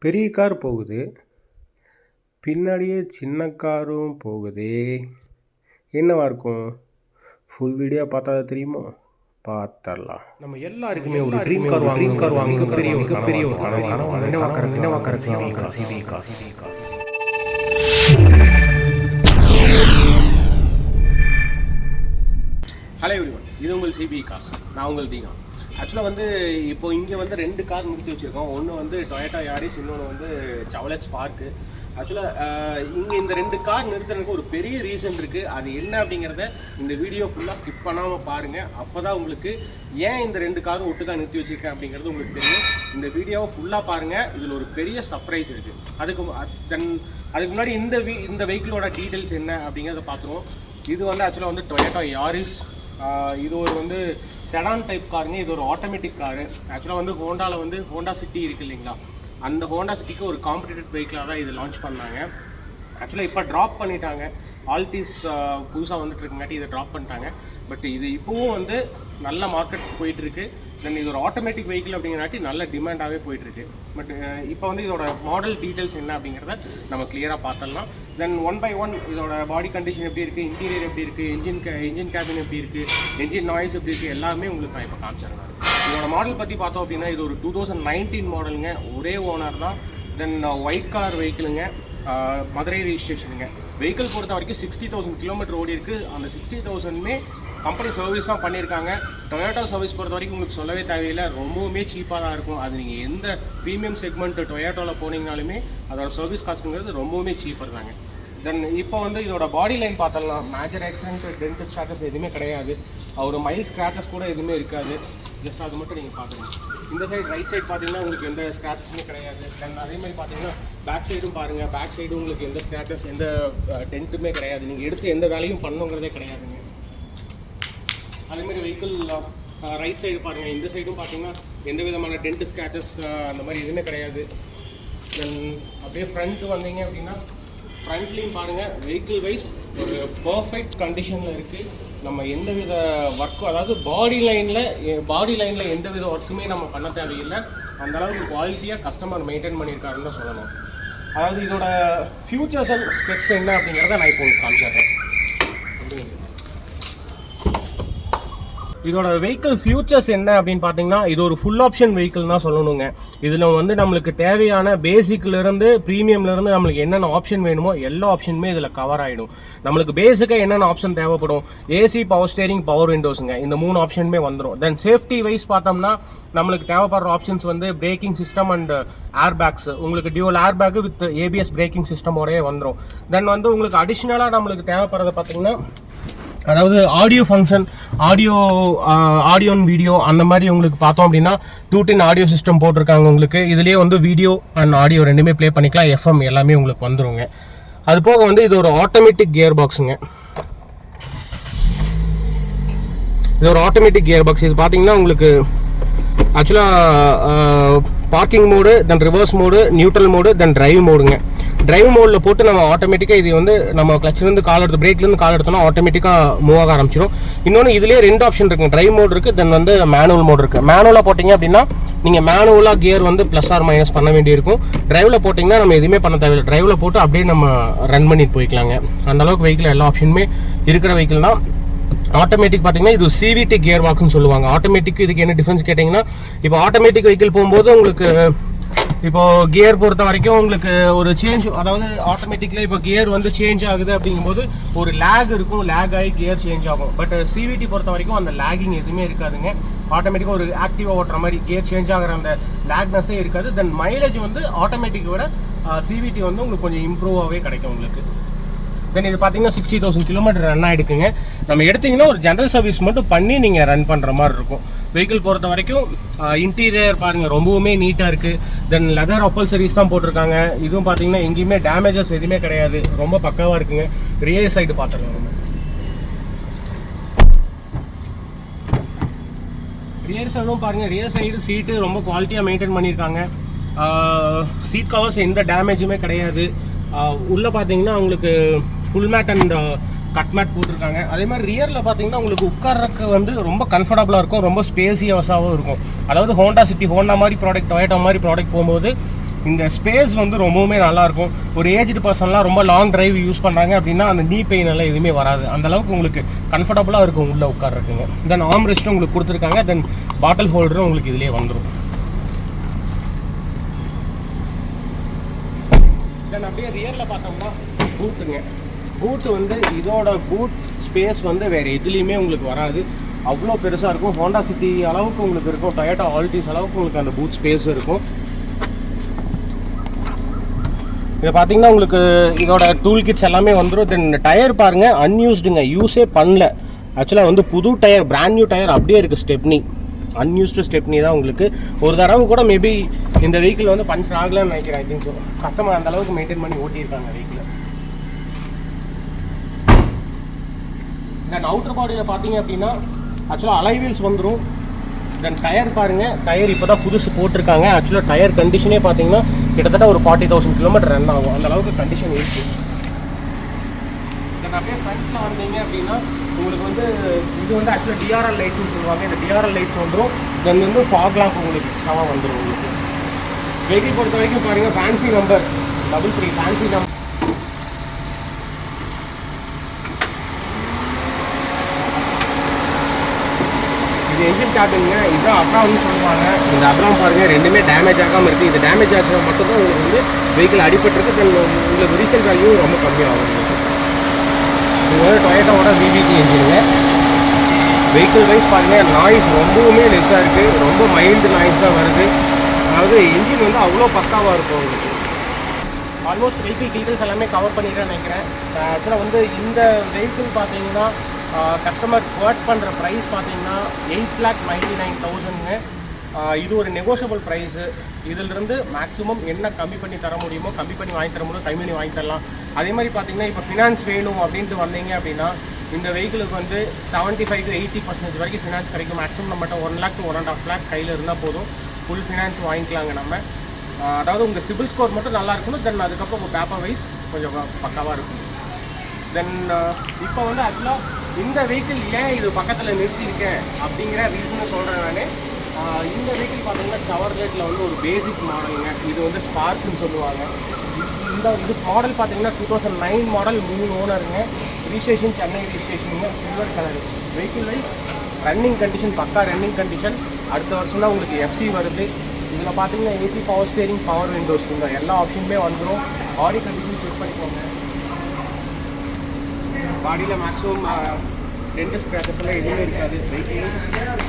பெரிய கார் போகுது, பின்னாடியே சின்ன காரும் போகுதே. என்னவா இருக்கும்? ஃபுல் வீடியோ பார்த்தா தெரியுமோ? பார்த்தரலாம். நம்ம எல்லாருக்குமே ஒரு ட்ரீம் கார் வாங்க பெரிய ஒரு கனவு. என்னவா car CBE car. Hello everyone, இது உங்கள் CBE கார்ஸ். நான் உங்கள் தீனா. ஆக்சுவலாக வந்து இப்போ இங்கே வந்து 2 கார் நிறுத்தி வச்சுருக்கோம். ஒன்று வந்து டொயோட்டா யாரிஸ், இன்னொன்று வந்து சவலட் ஸ்பார்க்கு. ஆக்சுவலாக இங்கே இந்த 2 கார் நிறுத்துறதுக்கு ஒரு பெரிய ரீசன் இருக்குது. அது என்ன அப்படிங்கிறத இந்த வீடியோ ஃபுல்லாக ஸ்கிப் பண்ணாமல் பாருங்கள். அப்போ தான் உங்களுக்கு ஏன் இந்த 2 காரும் ஒட்டுக்காக நிறுத்தி வச்சுருக்கேன் அப்படிங்கிறது உங்களுக்கு தெரியும். இந்த வீடியோவை ஃபுல்லாக பாருங்கள். இதில் ஒரு பெரிய சர்ப்ரைஸ் இருக்குது. அதுக்கு முன்னாடி இந்த வெஹிக்கிளோட டீட்டெயில்ஸ் என்ன அப்படிங்கிறத பார்த்துருவோம். இது வந்து ஆக்சுவலாக வந்து டொயோட்டா யாரிஸ். இது ஒரு வந்து செடான் டைப் காருங்க. இது ஒரு ஆட்டோமேட்டிக் காரு. ஆக்சுவலாக வந்து ஹோண்டா சிட்டி இருக்குது இல்லைங்களா, அந்த ஹோண்டா சிட்டிக்கு ஒரு காம்படிட்டிவ் வெஹிக்கிளாக தான் இது லான்ச் பண்ணாங்க. ஆக்சுவலாக இப்போ ட்ராப் பண்ணிட்டாங்க. ஆல்டிஸ் புதுசாக வந்துட்டு இருக்குங்காட்டி இதை ட்ராப் பண்ணிட்டாங்க. பட் இது இப்போவும் வந்து நல்ல மார்க்கெட் போயிட்டுருக்கு. தென் இது ஒரு ஆட்டோமேட்டிக் வெஹிக்கிள் அப்படிங்கிறாட்டி நல்ல டிமாண்டாகவே போயிட்டுருக்கு. பட் இப்போ வந்து இதோட மாடல் டீட்டெயில்ஸ் என்ன அப்படிங்கிறத நம்ம கிளியராக பார்த்துடலாம். தென் 1 by 1 இதோட பாடி கண்டிஷன் எப்படி இருக்குது, இன்டீரியர் எப்படி இருக்குது, இன்ஜின் கேபின் எப்படி இருக்குது, என்ஜின் நாய்ஸ் எப்படி இருக்குது, எல்லாமே உங்களுக்கு நான் இப்போ காமிச்சிருக்கேன். இதோட மாடல் பற்றி பார்த்தோம் அப்படின்னா இது ஒரு 2019 மாடலுங்க. ஒரே ஓனர் தான். தென் ஒயிட் கலர் வெஹிக்கிளுங்க. மதுரை ரெஜிஸ்ட்ரேஷனுங்க. வெஹிக்கிள் பொறுத்த வரைக்கும் 60,000 கிலோமீட்டர் ஓடி இருக்குது. அந்த 60,000மே கம்பெனி சர்வீஸ் தான் பண்ணியிருக்காங்க. டொயோட்டா சர்வீஸ் பொறுத்த வரைக்கும் உங்களுக்கு சொல்லவே தேவையில்லை, ரொம்பவுமே சீப்பாக தான் இருக்கும். அது நீங்கள் எந்த ப்ரீமியம் செக்மெண்ட் டொயோட்டோவில் போனீங்கனாலுமே அதோட சர்வீஸ் காஸ்ட்டுங்கிறது ரொம்பவுமே சீப்பர் தாங்க. தென் இப்போ வந்து இதோட பாடி லைன் பார்த்தலாம். மேஜர் ஆக்சிடென்ட், டென்ட் ஸ்க்ராச்சஸ் எதுவுமே கிடையாது. ஒரு மைல் ஸ்க்ராச்சஸ் கூட எதுவுமே இருக்காது. ஜஸ்ட் அது மட்டும் நீங்கள் பார்த்துக்கலாம். இந்த சைடு ரைட் சைடு பார்த்தீங்கன்னா உங்களுக்கு எந்த ஸ்க்ராச்சஸுமே கிடையாது. தென் அதே மாதிரி பார்த்தீங்கன்னா பேக் சைடும் பாருங்கள். பேக் சைடும் உங்களுக்கு எந்த ஸ்க்ராச்சஸ், எந்த டென்ட்டுமே கிடையாது. நீங்கள் எடுத்து எந்த வேலையும் பண்ணுங்கிறதே கிடையாதுங்க. அதேமாதிரி வெஹிக்கிள் ரைட் சைடு பாருங்கள். இந்த சைடும் பார்த்தீங்கன்னா எந்த விதமான டென்ட் ஸ்க்ராச்சஸ் அந்த மாதிரி எதுவுமே கிடையாது. தென் அப்படியே ஃப்ரண்ட்டு வந்தீங்க அப்படின்னா ஃப்ரண்ட்லேயும் பாருங்கள், வெஹிக்கிள் வைஸ் ஒரு பர்ஃபெக்ட் கண்டிஷனில் இருக்குது. நம்ம எந்த வித ஒர்க்கும், அதாவது பாடி லைனில் எந்த வித ஒர்க்குமே நம்ம பண்ண தேவையில்லை. அந்தளவுக்கு குவாலிட்டியாக கஸ்டமர் மெயின்டைன் பண்ணியிருக்காருன்னு தான் சொல்லணும். அதாவது இதோட ஃபியூச்சர்ஸ் அண்ட் ஸ்பெக்ஸ் என்ன அப்படிங்கிறத நான் இப்போ காமிச்சிடுறேன். இதோட வெஹிக்கிள் ஃபியூச்சர்ஸ் என்ன அப்படின்னு பார்த்தீங்கன்னா இது ஒரு ஃபுல் ஆப்ஷன் வெஹிக்கிள் தான் சொல்லணுங்க. இதில் வந்து நம்மளுக்கு தேவையான பேசிக்லேருந்து ப்ரீமியம்லேருந்து நம்மளுக்கு என்னென்ன ஆப்ஷன் வேணுமோ எல்லா ஆப்ஷனுமே இதில் கவர் ஆகிடும். நம்மளுக்கு பேசிக்காக என்னென்ன ஆப்ஷன் தேவைப்படும், ஏசி, பவர் ஸ்டேரிங், பவர் விண்டோஸுங்க. இந்த 3 ஆப்ஷனுமே வந்துடும். தென் சேஃப்டி வைஸ் பார்த்தோம்னா நம்மளுக்கு தேவைப்படுற ஆப்ஷன்ஸ் வந்து braking system and air bags. உங்களுக்கு dual air bag with ABS braking சிஸ்டமோடய வந்துடும். தென் வந்து உங்களுக்கு அடிஷ்னலாக நம்மளுக்கு தேவைப்படுறத பார்த்தீங்கன்னா அதாவது audio function, audio and video அந்த மாதிரி உங்களுக்கு பார்த்தோம் அப்படின்னா 2-in ஆடியோ சிஸ்டம் போட்டிருக்காங்க. உங்களுக்கு இதுலேயே வந்து வீடியோ அண்ட் ஆடியோ ரெண்டுமே ப்ளே பண்ணிக்கலாம். FM எல்லாமே உங்களுக்கு வந்துருங்க. அது போக வந்து இது ஒரு ஆட்டோமேட்டிக் கியர் பாக்ஸுங்க. இது ஒரு ஆட்டோமேட்டிக் கியர் பாக்ஸ். இது பார்த்தீங்கன்னா உங்களுக்கு ஆக்சுவலாக பார்க்கிங் மோடு, தென் ரிவர்ஸ் மோடு, நியூட்ரல் மோடு, தென் டிரைவ் மோடுங்க. டிரைவ் மோடில் போட்டு நம்ம ஆட்டோமேட்டிக்காக இது வந்து நம்ம கிளச்சிலேருந்து கால் எடுத்து, பிரேக்லேருந்து கால் எடுத்தோம்னா ஆட்டோமேட்டிக்காக மூவ் ஆக ஆரம்பிச்சிடும். இன்னொன்று இதுலேயே 2 ஆப்ஷன் இருக்குங்க. டிரைவ் மோடு இருக்குது, தென் வந்து மேனுவல் மோடு இருக்குது. மேனுவலாக போட்டிங்க அப்படின்னா நீங்கள் மேனுவலாக கியர் வந்து ப்ளஸ் ஆர் மைனஸ் பண்ண வேண்டியிருக்கும். டிரைவில் போட்டிங்கன்னா நம்ம எதுவுமே பண்ண தேவையில்லை. டிரைவில் போட்டு அப்படியே நம்ம ரன் பண்ணிட்டு போய்க்கலாங்க. அந்தளவுக்கு வெஹிக்கிள் எல்லா ஆப்ஷனுமே இருக்கிற வெஹிக்கிள் தான். ஆட்டோமேட்டிக் பார்த்தீங்கன்னா இது CVT கியர் பாக்ஸ்னு சொல்லுவாங்க. ஆட்டோமேட்டிக் இதுக்கு என்ன டிஃபரன்ஸ் கேட்டிங்கன்னா, இப்போ ஆட்டோமேட்டிக் வெஹிக்கிள் போகும்போது உங்களுக்கு இப்போது கியர் பொறுத்த வரைக்கும் உங்களுக்கு ஒரு சேஞ்ச், அதாவது ஆட்டோமேட்டிக்கில் இப்போ கியர் வந்து சேஞ்ச் ஆகுது அப்படிங்கும்போது ஒரு லேக் இருக்கும். லேக் ஆகி கியர் சேஞ்ச் ஆகும். பட் CVT பொறுத்த வரைக்கும் அந்த லேகிங் எதுவுமே இருக்காதுங்க. ஆட்டோமேட்டிக்காக ஒரு ஆக்டிவாக ஓட்டுற மாதிரி கியர் சேஞ்ச் ஆகிற அந்த லேக்னஸே இருக்காது. தென் மைலேஜ் வந்து ஆட்டோமேட்டிக்கை விட CVT வந்து உங்களுக்கு கொஞ்சம் இம்ப்ரூவாகவே கிடைக்கும் உங்களுக்கு. தென் இது பார்த்தீங்கன்னா 60,000 கிலோமீட்டர் ரன் ஆகிடுக்குங்க. நம்ம எடுத்திங்கன்னா ஒரு ஜென்ரல் சர்வீஸ் மட்டும் பண்ணி நீங்கள் ரன் பண்ணுற மாதிரி இருக்கும். வெஹிக்கிள் பொறுத்த வரைக்கும் இன்டீரியர் பாருங்கள், ரொம்பவுமே நீட்டாக இருக்குது. தென் லெதர் upholsteries தான் போட்டிருக்காங்க. இதுவும் பார்த்தீங்கன்னா எங்கேயுமே டேமேஜஸ் எதுவுமே கிடையாது. ரொம்ப பக்காவாக இருக்குங்க. ரியர் சைடு பார்த்துக்கலாம். நம்ம ரியர் சைடும் பாருங்கள். ரியர் சைடு சீட்டு ரொம்ப குவாலிட்டியாக மெயின்டைன் பண்ணியிருக்காங்க. சீட் கவர்ஸ் எந்த டேமேஜுமே கிடையாது. உள்ளே பார்த்தீங்கன்னா உங்களுக்கு full mat and cut mat போட்டிருக்காங்க. அதே மாதிரி ரியரில் பார்த்தீங்கன்னா உங்களுக்கு உட்கார்றதுக்கு வந்து ரொம்ப கம்ஃபர்டபுளாக இருக்கும். ரொம்ப ஸ்பேசியஸாகவும் இருக்கும். அதாவது ஹோண்டா சிட்டி, ஹோண்டா மாதிரி ப்ராடக்ட், டொயோட்டா மாதிரி ப்ராடக்ட் போகும்போது இந்த ஸ்பேஸ் வந்து ரொம்பவுமே நல்லாயிருக்கும். ஒரு ஏஜ்டு பர்சன்லாம் ரொம்ப லாங் டிரைவ் யூஸ் பண்ணுறாங்க அப்படின்னா அந்த நீ பெயின் எல்லாம் எதுவுமே வராது. அந்தளவுக்கு உங்களுக்கு கம்ஃபர்டபுளாக இருக்கும் உள்ளே உட்கார்றதுக்குங்க. தென் ஆர்ம் ரெஸ்ட்டும் உங்களுக்கு கொடுத்துருக்காங்க. தென் பாட்டில் ஹோல்டரும் உங்களுக்கு இதிலே வந்துடும். தென் அப்படியே ரியரில் பார்த்தோம்னா பூட்டுங்க. பூட்டு வந்து இதோட பூட் ஸ்பேஸ் வந்து வேறு எதுலேயுமே உங்களுக்கு வராது. அவ்வளோ பெருசாக இருக்கும். ஹோண்டா சிட்டி அளவுக்கு உங்களுக்கு இருக்கும். டொயோட்டா ஆல்டிஸ் அளவுக்கு உங்களுக்கு அந்த பூட் ஸ்பேஸ் இருக்கும். இதை பார்த்தீங்கன்னா உங்களுக்கு இதோட டூல் கிட்ஸ் எல்லாமே வந்துடும். தென் டயர் பாருங்கள், அன்யூஸ்டுங்க, யூஸே பண்ணல. ஆக்சுவலாக வந்து புது டயர், பிராண்ட் நியூ டயர் அப்படியே இருக்குது. ஸ்டெப்னி, அன்யூஸ்டு ஸ்டெப்னி தான் உங்களுக்கு. ஒரு தடவை கூட மேபி இந்த வெஹிக்கிள் வந்து பஞ்சர் ஆகலன்னு நினைக்கிறேன். I think so. கஸ்டமர் அந்த அளவுக்கு மெயின்டைன் பண்ணி ஓட்டியிருக்காங்க வெஹிக்கிள். தென் அவுட்டர் பாடியில் பார்த்தீங்க அப்படின்னா ஆக்சுவலாக அலைவீல்ஸ் வந்துடும். தென் டயர் பாருங்கள், டயர் இப்போ தான் புதுசு போட்டிருக்காங்க. ஆக்சுவலாக டயர் கண்டிஷனே பார்த்தீங்கன்னா கிட்டத்தட்ட ஒரு 40,000 கிலோமீட்டர் ரன் ஆகும். அந்த அளவுக்கு கண்டிஷன் இருக்குது. தென் அப்படியே ஃப்ரண்ட்டில் வந்தீங்க அப்படின்னா உங்களுக்கு வந்து இது வந்து ஆக்சுவலாக டிஆர்எல் லைட்ஸ்னு சொல்லுவாங்க. இந்த டிஆர்எல் லைட்ஸ் வந்துடும். தென் வந்து ஃபாக் லாம்ப் உங்களுக்கு எக்ஸ்ட்ராவாக வந்துடும். உங்களுக்கு வெஹிக்கிள் பொறுத்த வரைக்கும் பாருங்கள், ஃபேன்சி நம்பர் 33 ஃபேன்சி நம்பர். இது என்ஜின் கேபின்ங்க. இதுதான் அப்ராம்னு சொல்லுவாங்க. இந்த அப்ராம் பாருங்கள், ரெண்டுமே டேமேஜ் ஆகாமல் இருக்குது. இது டேமேஜ் ஆகிறது மட்டும்தான் உங்களுக்கு வந்து வெஹிக்கிள் அடிபட்டுருக்கு. தென் உங்களுக்கு ரீசேல் வேல்யூ ரொம்ப கம்மியாகும். இது வந்து டொயோட்டாவோட விபிடி என்ஜினுங்க. வெஹிக்கிள் வைஸ் பாருங்கள், நாய்ஸ் ரொம்பவுமே லெஸ்ஸாக இருக்குது. ரொம்ப மைல்டு நாய்ஸ் தான் வருது. அதாவது என்ஜின் வந்து அவ்வளோ பக்காவாக இருக்கும் உங்களுக்கு. ஆல்மோஸ்ட் வெஹிக்கிள் டீட்டெயில்ஸ் எல்லாமே கவர் பண்ணிக்கிறேன்னு நினைக்கிறேன். ஆக்சுவலாக வந்து இந்த வெஹிக்கிள் பார்த்தீங்கன்னா கஸ்டமர் கோட் பண்ணுற ப்ரைஸ் பார்த்தீங்கன்னா 8,99,000ங்க. இது ஒரு நெகோஷியபிள் ப்ரைஸு. இதிலிருந்து மேக்ஸிமம் என்ன கம்மி பண்ணி தர முடியுமோ கம்மி பண்ணி வாங்கி தர முடியும், கம்மி பண்ணி வாங்கி தரலாம். அதே மாதிரி பார்த்தீங்கன்னா இப்போ ஃபினான்ஸ் வேணும் அப்படின்ட்டு வந்தீங்க அப்படின்னா இந்த வெஹிக்கிளுக்கு வந்து 75 to 80% வரைக்கும் ஃபினான்ஸ் கிடைக்கும். மேக்ஸிமம் நம்மகிட்ட 1 lakh to 1.5 lakh கையில் இருந்தால் போதும், ஃபுல் ஃபினான்ஸ் வாங்கிக்கலாங்க நம்ம. அதாவது உங்கள் சிபில் ஸ்கோர் மட்டும் நல்லா இருக்கணும். தென் அதுக்கப்புறம் உங்கள் பேப்பர் வைஸ் கொஞ்சம் பக்காவாக இருக்கும். தென் இப்போ வந்து ஆக்சுவலாக இந்த வெஹிக்கிள் ஏன் இது பக்கத்தில் நிறுத்தியிருக்கேன் அப்படிங்கிற ரீசனை சொல்கிறேன் நான். இந்த வெஹிக்கிள் பார்த்தீங்கன்னா ஷவர்லெட்டில் வந்து ஒரு பேசிக் மாடலுங்க. இது வந்து ஸ்பார்க்குன்னு சொல்லுவாங்க. இது மாடல் பார்த்தீங்கன்னா 2009 மாடல், 3 ஓனருங்க. ரிஜிஸ்ட்ரேஷன் சென்னை ரிஜிஸ்ட்ரேஷனுங்க, silver colour. Vehicle wise running condition பக்கா ரன்னிங் கண்டிஷன். அடுத்த வருஷம் தான் உங்களுக்கு எஃப்சி வருது. இதில் பார்த்தீங்கன்னா AC, power steering, power windows, இந்த எல்லா ஆப்ஷனுமே வந்துடும். பாடி கண்டிஷன் செக் பண்ணிக்கோங்க. பாடியில் மேக்ஸிமம் டென்ட் ஸ்க்ராச்சஸ் எல்லாம் எதுவுமே இருக்காது. வெஹிக்கிள்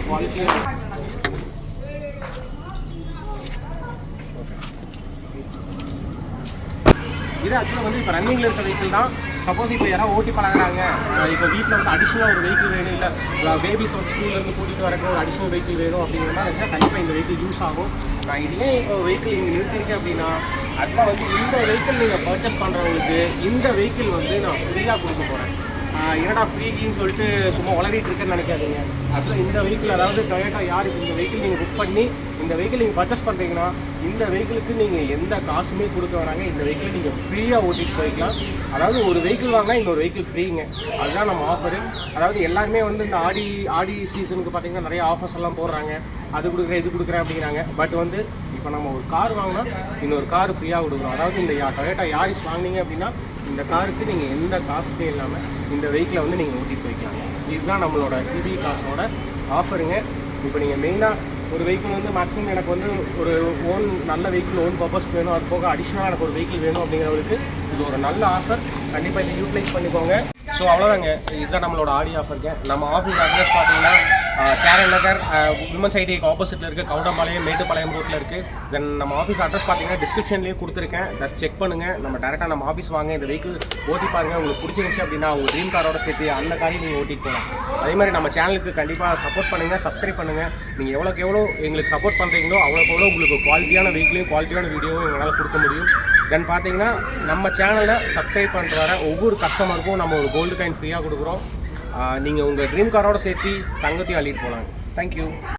குவாலிட்டியாக இது ஆக்சுவலாக வந்து இப்போ ரன்னிங்கில் இருக்க வெஹிக்கிள் தான். சப்போஸ் இப்போ யாராவது ஓட்டி பழகிறாங்க, இப்போ வீட்டில் வந்து அடிஷ்னலாக ஒரு வெஹிக்கிள் வேணும், இல்லை பேபிஸ் வந்து ஸ்கூல்லேருந்து கூட்டிகிட்டு வரக்கு ஒரு அடிஷ்னல் வெஹிக்கிள் வேணும் அப்படிங்கிற மாதிரி இருந்தால் கண்டிப்பாக இந்த வெஹிக்கிள் யூஸ் ஆகும். நான் இதுவே இப்போ வெஹிக்கிள் இங்கே நிறுத்திருக்கேன் அப்படின்னா ஆக்சுவலாக வந்து இந்த வெஹிக்கிள் நீங்கள் பர்ச்சேஸ் பண்ணுறவங்களுக்கு இந்த வெஹிக்கிள் வந்து நான் ஃப்ரீயாக கொடுக்க போகிறேன். என்னடா ஃப்ரீன்னு சொல்லிட்டு சும்மா உளறிட்டு இருக்குன்னு நினைக்காதீங்க. ஆக்சுவலாக இந்த வெஹிக்கிள், அதாவது டொயோட்டா யாரிஸ், இந்த வெஹிக்கிள் நீங்கள் புக் பண்ணி இந்த வெஹிக்கிள் நீங்கள் பர்ச்சேஸ் பண்ணுறீங்கன்னா இந்த வெஹிக்கிளுக்கு நீங்கள் எந்த காசுமே கொடுக்க வேணாங்க. இந்த வெஹிக்கிள் நீங்கள் ஃப்ரீயாக ஓட்டிகிட்டு போய்க்கலாம். அதாவது ஒரு வெஹிக்கிள் வாங்கினா இன்னொரு வெஹிக்கிள் ஃப்ரீங்க. அதுதான் நம்ம ஆஃபரு. அதாவது எல்லாருமே வந்து இந்த ஆடி சீசனுக்கு பார்த்தீங்கன்னா நிறைய ஆஃபர்ஸ் எல்லாம் போடுறாங்க. அது கொடுக்குறேன், இது கொடுக்குறேன் அப்படிங்கிறாங்க. பட் வந்து இப்போ நம்ம ஒரு கார் வாங்கினா இன்னொரு கார் ஃப்ரீயாக கொடுக்குறோம். அதாவது இந்த டொயோட்டா யாரிஸ் வாங்கினீங்க அப்படின்னா இந்த காருக்கு நீங்கள் எந்த காசுமே இல்லாமல் இந்த வெஹிக்கிளை வந்து நீங்கள் ஓட்டிகிட்டு போய்க்கலாங்க. இதுதான் நம்மளோட சிபிஇ காசோட ஆஃபருங்க. இப்போ நீங்கள் மெயினாக ஒரு வெஹிக்கிள் வந்து மேக்ஸிமம் எனக்கு வந்து ஒரு ஓன் நல்ல வெஹிக்கிள் ஓன் பர்பஸ்க்கு வேணும், அது போக அடிஷ்னலாக எனக்கு ஒரு வெஹிக்கிள் வேணும் அப்படிங்கிறவருக்கு இது ஒரு நல்ல ஆஃபர். கண்டிப்பாக இதை யூட்டிலைஸ் பண்ணிக்கோங்க. ஸோ அவ்வளோதாங்க, இதுதான் நம்மளோட ஆடி ஆஃபருக்கு. நம்ம ஆஃபீஸ் அட்ரஸ் பார்த்தீங்கன்னா சேரன் நகர் விமன்ஸ் ஐடிக்கு ஆப்போசிட்டில் இருக்குது. கவுண்டம்பாளையம், மேட்டுப்பாளையம் ரோட்டில் இருக்குது. தென் நம்ம ஆஃபீஸ் அட்ரஸ் பார்த்தீங்கன்னா டிஸ்கிரிப்ஷன்லேயே கொடுத்துருக்கேன். ஜஸ்ட் செக் பண்ணுங்கள். நம்ம டேரெக்டாக நம்ம ஆஃபீஸ் வாங்க, இந்த வெஹிக்கிள் ஓட்டி பாருங்கள். உங்களுக்கு பிடிச்சிருந்துச்சு அப்படின்னா உங்கள் ட்ரீம் காரோட சேர்த்து அந்த காரையும் நீங்கள் ஓட்டிட்டு போகலாம். அதே மாதிரி நம்ம சேனலுக்கு கண்டிப்பாக சப்போர்ட் பண்ணுங்கள், சப்ஸ்கிரைப் பண்ணுங்கள். நீங்கள் எவ்வளோக்கு எவ்வளோ எங்களுக்கு சப்போர்ட் பண்ணுறீங்களோ அவ்வளோக்கு எவ்வளோ உங்களுக்கு குவாலிட்டியான வெஹிக்கிளையும் குவாலிட்டியான வீடியோவும் எங்களால் கொடுக்க முடியும். தென் பார்த்தீங்கன்னா நம்ம சேனலை சப்ஸ்கிரைப் பண்ணிட்டு வர ஒவ்வொரு கஸ்டமருக்கும் நம்ம ஒரு கோல்டு காயின் ஃப்ரீயாக கொடுக்குறோம். நீங்கள் உங்கள் ட்ரீம் காரோட சேர்த்து தங்கத்தையும் அள்ளிட்டு போகலாங்க. தேங்க்யூ.